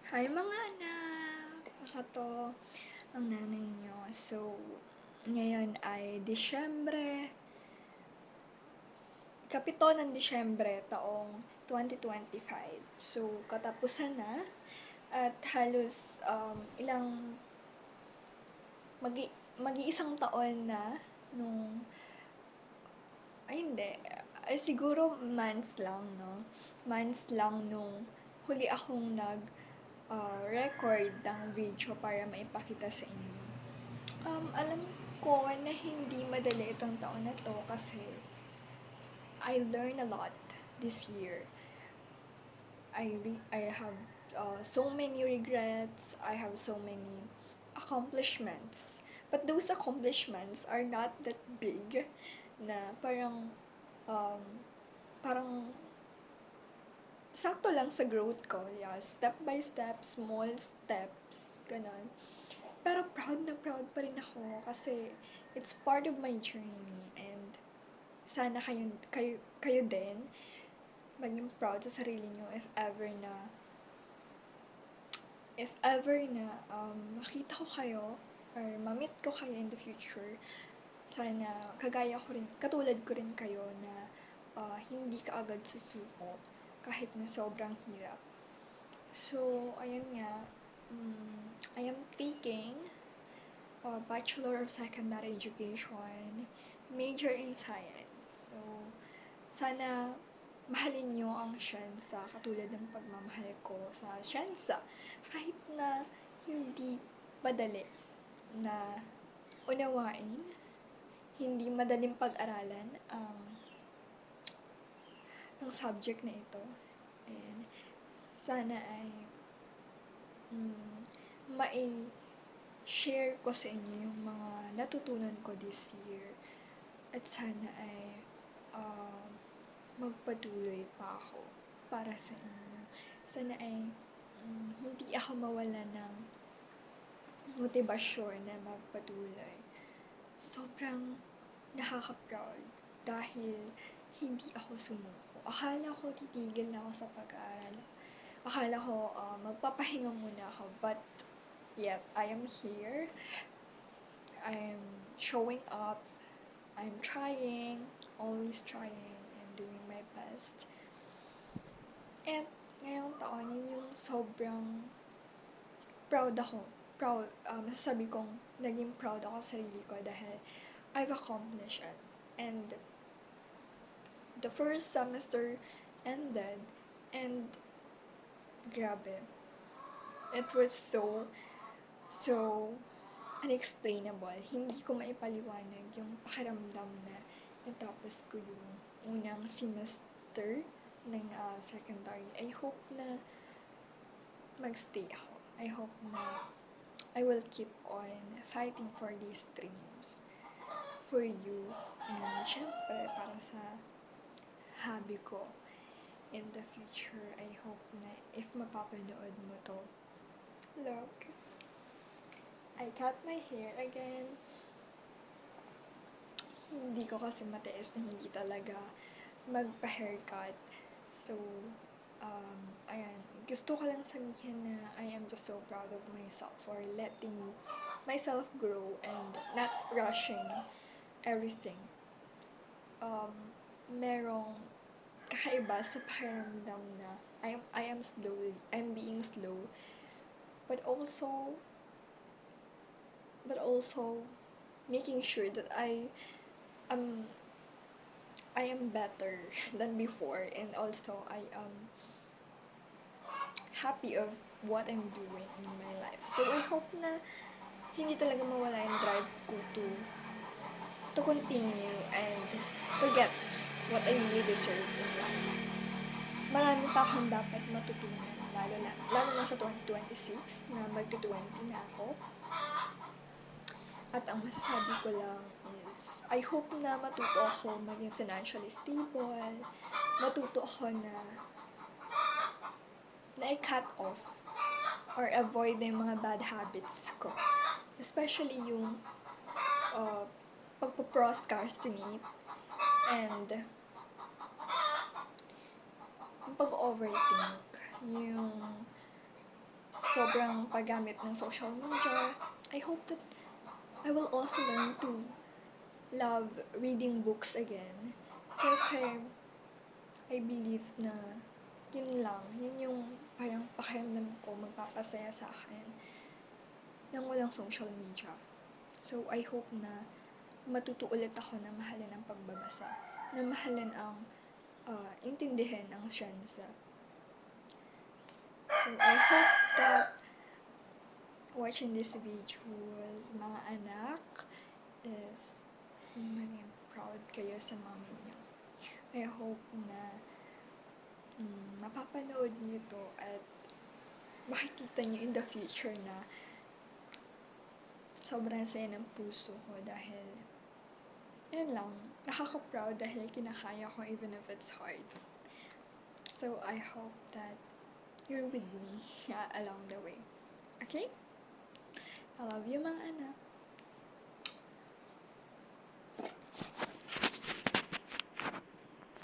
Hi mga anak! Ako to, ang nanay nyo. So, ngayon ay Disyembre, kapito ng Disyembre taong 2025. So, katapusan na at halos ilang mag-iisang taon na nung ay hindi, siguro months lang, no? Months lang nung huli akong record ng video para maipakita sa inyo. Alam ko na hindi madali itong taon na to kasi I learned a lot this year. I have so many regrets, I have so many accomplishments. But those accomplishments are not that big na um, parang sakto lang sa growth ko. Yeah, step by step, small steps, ganon. Pero proud na proud pa rin ako kasi it's part of my journey and sana kayo din maging proud sa sarili nyo if ever na makita ko kayo or mamit ko kayo in the future. Sana katulad ko rin kayo na hindi ka agad susuko kahit na sobrang hirap. So, ayun nga, I am taking Bachelor of Secondary Education, major in Science. So, sana mahalin nyo ang siyensa katulad ng pagmamahal ko sa siyensa. Kahit na hindi madali na unawain, hindi madaling pag-aralan ang subject na ito. And sana ay share ko sa inyo yung mga natutunan ko this year. At sana ay magpatuloy pa ako para sa inyo. Sana ay hindi ako mawala ng motibasyon na magpatuloy. Sobrang nakaka-proud dahil hindi ako sumuko. Akala ko titigil na ako sa pag-aaral. Akala ko magpapahinga muna ako, but yet I am here. I'm showing up. I'm trying, always trying, and doing my best. At ngayong taon, yun yung sobrang proud ako. Masasabi kong naging proud ako sa sarili ko dahil I've accomplished it. And the first semester ended, and grabe. It was so unexplainable. Hindi ko maipaliwanag yung pakiramdam na natapos ko yung unang semester ng secondary. I hope na magstay ako. I hope na I will keep on fighting for these dreams. For you. And syempre, para sa hobby ko in the future. I hope na if mapapanood mo to, look, I cut my hair again. Hindi ko kasi matiis na hindi talaga magpa-haircut. So, ayan. Gusto ko lang sabihin na I am just so proud of myself for letting myself grow and not rushing everything. Merong kakaiba sa pakiramdam na I'm being slow, but also making sure that I am better than before, and also I am happy of what I'm doing in my life. So I hope na hindi talaga mawala yung drive ko to continue and to get what I really deserve in life. Marami pa akong dapat matutunan, lalo na sa 2026 na magto-20 na ako. At ang masasabi ko lang is, I hope na matuto ako maging financially stable, matuto ako na i-cut off or avoid yung mga bad habits ko. Especially yung pagpo-procrastinate and yung pag-overthink, yung sobrang paggamit ng social media, I hope that I will also learn to love reading books again. Kasi I believe na yun lang, yun yung parang pakiramdam ko magpapasaya sa akin nang walang social media. So, I hope na matuto ulit ako na mahalin ang pagbabasa, na mahalin ang intindihin ang siyensa. So, I hope that watching this videos, mga anak, is maging proud kayo sa mommy niyo. I hope na mapapanood niyo to at makikita niyo in the future na sobrang saya ng puso ko dahil yun lang, nakaka-proud dahil kinakaya ko even if it's hard. So, I hope that you're with me along the way. Okay? I love you, mga anak.